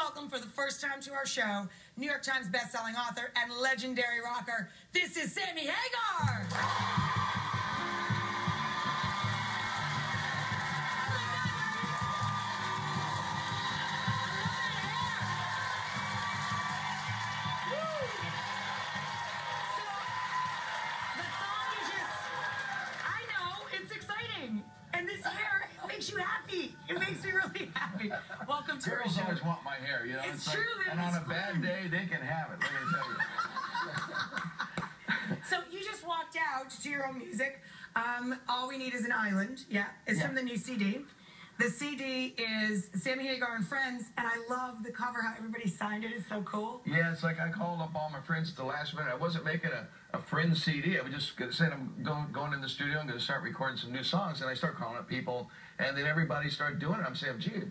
welcome for the first time to our show, New York Times bestselling author and legendary rocker. This is Sammy Hagar. And this hair makes you happy. It makes me really happy. Welcome to our Girls show. always want my hair, you know. It's true, like, man. and on a bad day, they can have it. Let me tell you. So you just walked out to your own music. All We Need Is an Island. Yeah, it's from the new CD. The CD is Sammy Hagar and Friends, and I love the cover, how everybody signed it. It's so cool. Yeah, it's like I called up all my friends at the last minute. I wasn't making a Friends CD. I was just saying I'm going in the studio. I'm going to start recording some new songs, and I start calling up people, and then everybody started doing it. I'm saying, gee,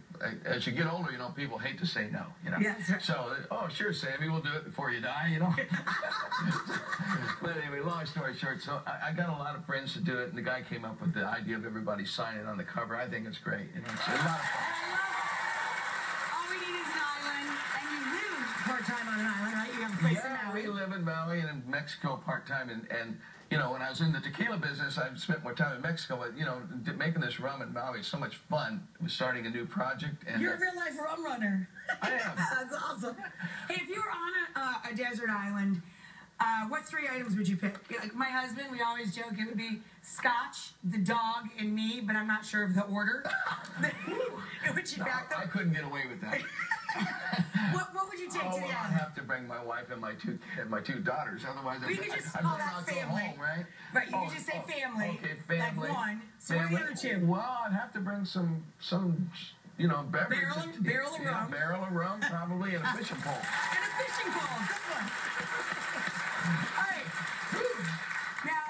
as you get older, you know, people hate to say no, you know. Yes. So, oh, sure, Sammy, we'll do it before you die, you know. But anyway, long story short, so I got a lot of friends to do it, and the guy came up with the idea of everybody signing on the cover. I think it's great. You know, it's a lot of fun. All We Need Is an Island, and you live part-time on an island, right? You have a place in Maui. We live in Maui and in Mexico part-time, and you know, when I was in the tequila business, I spent more time in Mexico, but, you know, making this rum in Maui is so much fun. We're starting a new project. And you're a real-life rum runner. I am. That's awesome. Hey, if you were on a desert island, what 3 items would you pick? Like my husband, we always joke it would be scotch, the dog, and me, but I'm not sure of the order. Would you back them? I couldn't get away with that. What would you take to the I'd island? have to bring my wife and my two daughters. Otherwise, We could just I call better that not go family. home, right? Right, you could just say family. Okay, family. Like one. So what are the other two? Well, I'd have to bring some you know, beverage. Barrel of rum. Barrel of rum, probably, and a fishing pole. And a fishing pole. Good one. All right.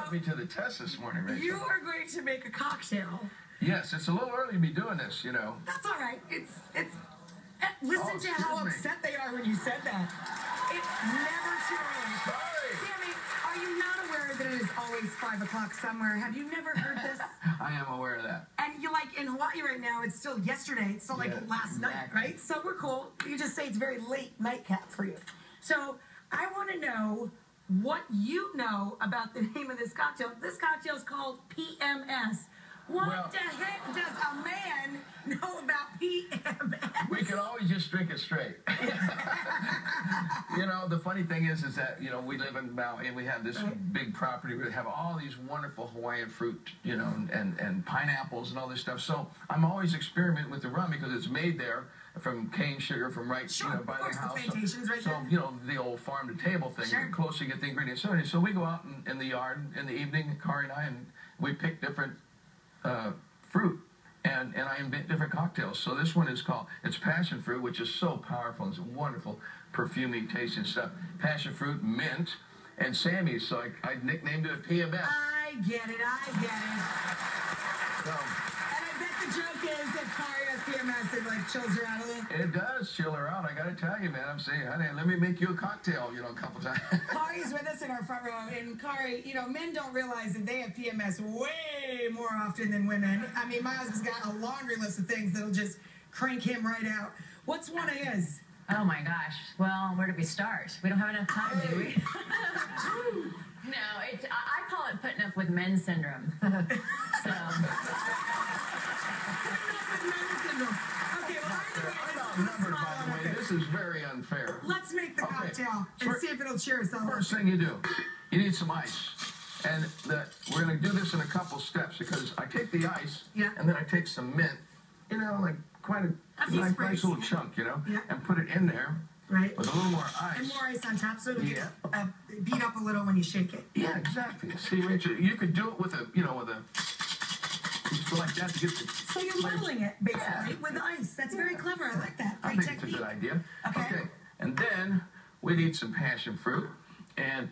Put me to the test this morning, Rachel. You are going to make a cocktail. Yes, it's a little early to be doing this, you know. That's all right. Listen to how upset they are when you said that. It's never too early. Sorry. Sammy, are you not aware that it is always 5 o'clock somewhere? Have you never heard this? I am aware of that. And you like in Hawaii right now, it's still yesterday. It's still like last night, right? So we're cool. You just say it's very late nightcap for you. So I want to know what you know about the name of this cocktail. This cocktail is called PMS. What the heck does a man know about PMS? We can always just drink it straight. You know, the funny thing is that, you know, we live in Maui and we have this big property where we have all these wonderful Hawaiian fruit, you know, and pineapples and all this stuff. So I'm always experimenting with the rum because it's made there from cane sugar from right, you know, by the house. The plantations right there. So, you know, the old farm to table thing. Sure. The closer you get the ingredients. So we go out in the yard in the evening, Kari and I, and we pick different fruit, and I invent different cocktails. So this one is called, it's passion fruit, which is so powerful. It's wonderful, perfumey tasting stuff. Passion fruit, mint, and Sammy, so I nicknamed it PMS. I get it. So, And I bet the joke is that Kari has PMS, it like chills her out a little. it does chill her out, I gotta tell you, man. I'm saying, honey, let me make you a cocktail, you know, a couple times. Kari's with us in our front row, and Kari, you know, men don't realize that they have PMS way more often than women. I mean, my husband's got a laundry list of things that'll just crank him right out. What's one of his? Oh my gosh. Well, where do we start? We don't have enough time, do we? No, I call it putting up with men syndrome. So. Putting up with men syndrome. Okay, well, I'm outnumbered, by the way. This is very unfair. let's make the cocktail and see if it'll cheer us all up. First thing you do, you need some ice. And we're going to do this in a couple steps because I take the ice and then I take some mint, you know, like quite a nice little chunk, you know, and put it in there with a little more ice. And more ice on top so it'll get beat up a little when you shake it. Yeah, exactly. See, Rachel, you could do it with a, you know, with a, so like that to get the... So you're muddling it, basically, with ice. That's very clever. I like that. I think it's a good idea. Okay. And then we need some passion fruit. And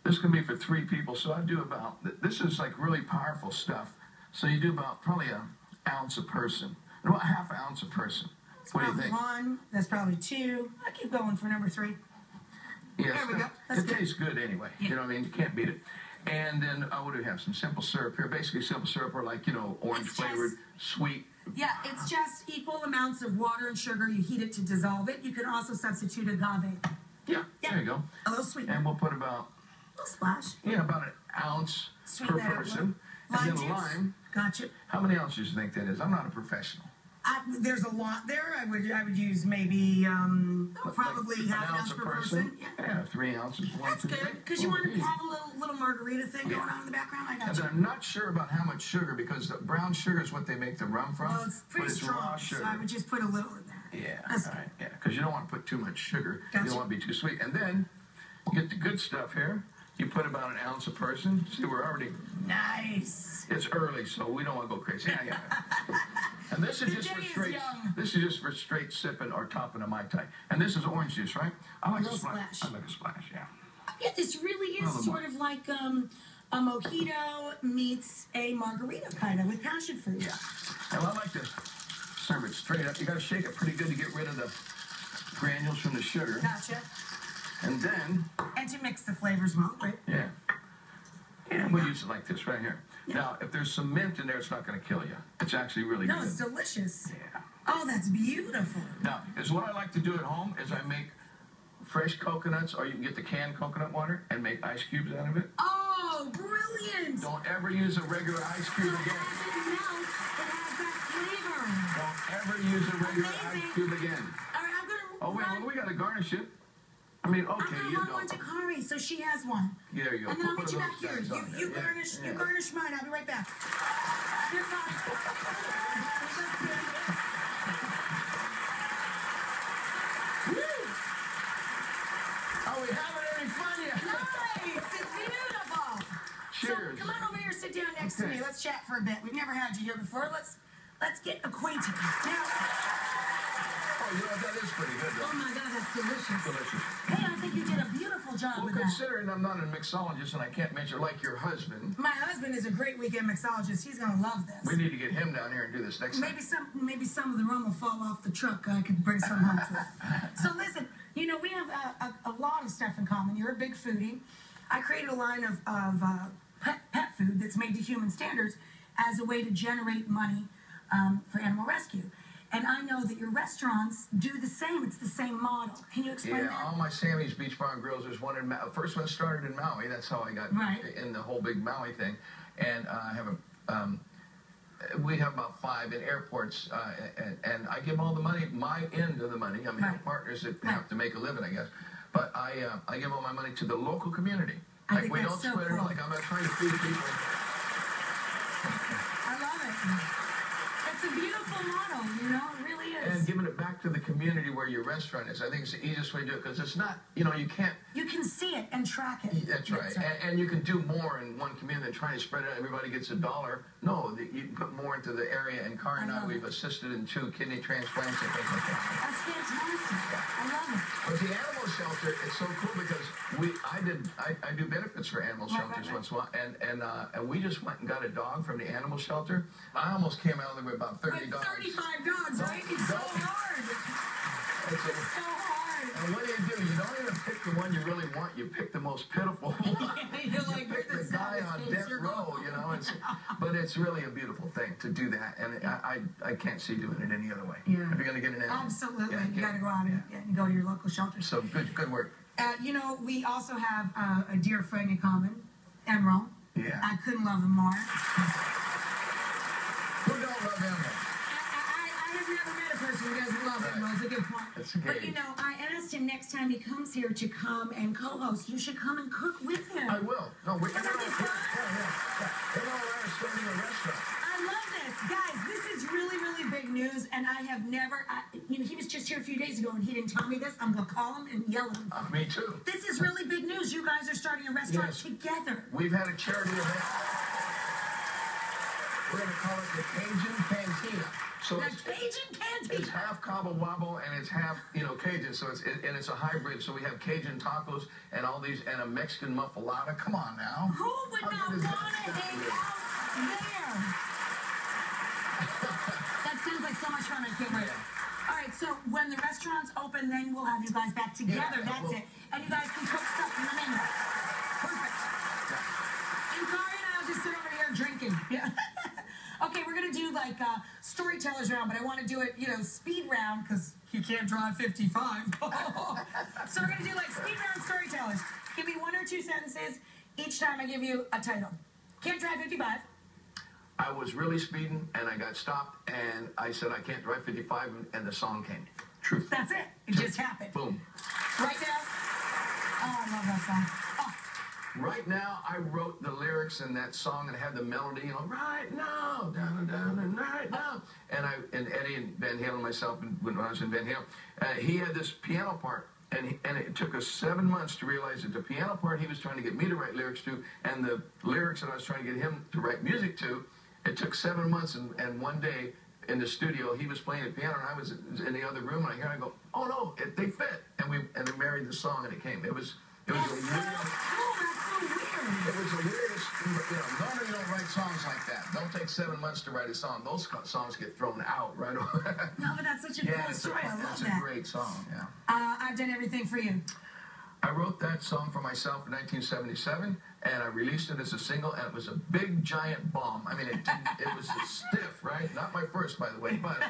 this can be for 3 people. So I do about, this is like really powerful stuff. So you do about probably an ounce a person. About half an ounce a person. What do you think? 1, that's probably 2. I keep going for number 3. Yes, there we go. It tastes good anyway. You know what I mean? You can't beat it. And then what do we have? Some simple syrup here. Basically simple syrup or like, orange flavored, sweet. Yeah, it's just equal amounts of water and sugar. You heat it to dissolve it. You can also substitute agave. Yeah, there you go. A little sweet. And we'll put about... A little splash. Yeah, about an ounce per person. Lime and then juice. lime. Gotcha. How many ounces do you think that is? I'm not a professional. There's a lot there. I would use maybe probably like half an ounce per person. Yeah, 3 ounces. That's good because you want to have a little margarita thing going on in the background. I got and you. then I'm not sure about how much sugar because the brown sugar is what they make the rum from. Well, it's pretty strong, raw sugar. so I would just put a little in there. Yeah, That's all right. Yeah, because you don't want to put too much sugar. Gotcha. You don't want to be too sweet. And then you get the good stuff here. You put about an ounce a person. See, we're already... Nice. It's early, so we don't want to go crazy. Yeah. And this is just for straight. This is just for straight sipping or topping a Mai Tai. And this is orange juice, right? I like a splash. I like a splash. Yeah. Yeah, this really is sort of like a mojito meets a margarita, kind of with passion fruit. Yeah. And I like to serve it straight up. You got to shake it pretty good to get rid of the granules from the sugar. Gotcha. And then. And to mix the flavors well, right? Yeah. And we'll use it like this right here. Yeah. Now, if there's some mint in there, it's not going to kill you. It's actually really good. No, it's delicious. Yeah. Oh, that's beautiful. Now, is what I like to do at home is I make fresh coconuts, or you can get the canned coconut water and make ice cubes out of it. Oh, brilliant. Don't ever use a regular ice cube again. As it melts, it has that flavor. Don't ever use a regular ice cube again. All right, I'm going to Oh, wait, well, we got to garnish it. I mean, okay, I'm gonna run one to Kari, so she has one. Yeah, there you go. And then I'll meet you back here. You garnish mine. I'll be right back. Here comes. Woo! Are we having any fun yet? Nice! It's beautiful. Cheers. So come on over here, sit down next to me. Let's chat for a bit. We've never had you here before. Let's get acquainted. Now. Oh, that is pretty good, though. Oh, my God, that's delicious. Delicious. Hey, I think you did a beautiful job with that. Well, considering I'm not a mixologist and I can't measure like your husband. My husband is a great weekend mixologist. He's going to love this. We need to get him down here and do this next time. Maybe some of the rum will fall off the truck. I could bring some home to it. So listen, we have a lot of stuff in common. You're a big foodie. I created a line of pet food that's made to human standards as a way to generate money for animal rescue. And I know that your restaurants do the same. It's the same model. Can you explain that? Yeah, all my Sammy's Beach Bar and Grills. There's one in Maui. First one started in Maui. That's how I got in the whole big Maui thing. And I have we have about 5 in airports. And I give all the money, my end of the money. I mean, I have partners that have to make a living, I guess. But I give all my money to the local community. Like, we don't split it. Like, I'm not trying to feed people. I love it. It's a beautiful model, it really is. And giving it back to the community where your restaurant is. I think it's the easiest way to do it because it's not, you can't. You can see it and track it. That's right. And you can do more in one community than trying to spread it out. Everybody gets $1. No, you can put more into the area. And Kari and I, we've assisted in 2 kidney transplants and things like that. That's fantastic. I love it. But the animal shelter, it's so cool because I do benefits for animal shelters once in a while. And we just went and got a dog from the animal shelter. I almost came out of there with about 30 dogs. 35 dogs, right? It's so hard. It's so hard. And what do? You don't even pick the one you really want. You pick the most pitiful one. You pick the guy on death row, but it's really a beautiful thing to do that. And I can't see doing it any other way. Yeah. If you're going to get an animal. Absolutely. You got to go out and go to your local shelter. So good work. We also have a dear friend in common, Emerald. Yeah. I couldn't love him more. Who don't love Emerald? I have never met a person who doesn't love Emerald. It's a good point. That's great. But I asked him next time he comes here to come and co-host. You should come and cook with him. I will. No, Emerald and I are starting a restaurant. I love this. Guys, this is really, really big news, and I have never, he was just here a few days ago, and he didn't tell me this. I'm going to call him and yell at him. Me too. This is really big news. You guys are starting a restaurant together. We've had a charity event. We're going to call it the Cajun Cantina. So the Cajun Cantina. It's half Cabo Wabo and it's half, Cajun. So it's a hybrid. So we have Cajun tacos and all these and a Mexican muffalata. Come on now. Who would not want to hang out there? That sounds like so much fun. I can't wait. All right, so when the restaurants open, then we'll have you guys back together. That's it. And you guys can cook stuff in the menu. Perfect. storytellers round, but I want to do it, you know, speed round because he can't drive 55. So we're going to do like speed round storytellers. Give me 1 or 2 sentences. Each time I give you a title. Can't drive 55. I was really speeding, and I got stopped, and I said, I can't drive 55, and the song came. Truth. That's it. It just happened. Boom. Right now. Oh, I love that song. Oh. Right now, I wrote the lyrics in that song and had the melody, you know, right now, down and down and right now. And Eddie and Van Halen and myself, when I was in Van Halen, he had this piano part, and it took us 7 months to realize that the piano part he was trying to get me to write lyrics to, and the lyrics that I was trying to get him to write music to, it took 7 months, and one day in the studio, he was playing the piano, and I was in the other room, and I hear him go, oh no, they fit, and we married the song, and it came. It was a weird. It was the weirdest, you know, normally you don't write songs like that. Don't take 7 months to write a song. Those songs get thrown out right away. No, but that's such a cool story. I love that. It's a great song, yeah. I've done everything for you. I wrote that song for myself in 1977, and I released it as a single, and it was a big, giant bomb. I mean, it was stiff, right? Not my first, by the way, but...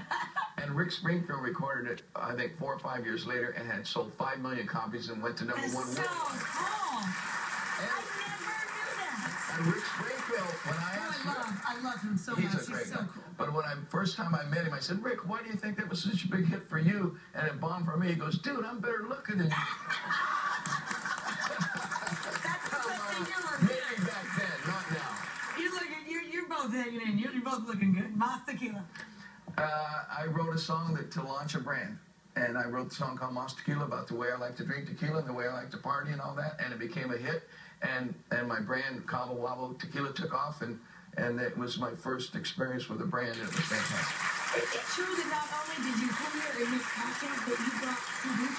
And Rick Springfield recorded it, I think, 4 or 5 years later, and had sold 5 million copies and went to #1 That's so worldwide. cool. I never knew that. And Rick Springfield, when I asked I love him so much. He's a great guy. Cool. But when first time I met him, I said, Rick, why do you think that was such a big hit for you and it bombed for me? He goes, dude, I'm better looking than you. Maybe back then, not now. You're both hanging in. You're both looking good. Mas Tequila. I wrote a song to launch a brand. And I wrote the song called Mas Tequila about the way I like to drink tequila and the way I like to party and all that. And it became a hit. And my brand, Cabo Wabo Tequila, took off. And it was my first experience with a brand. And it was fantastic. Is it true that not only did you come here and make cocktails, but you brought CDs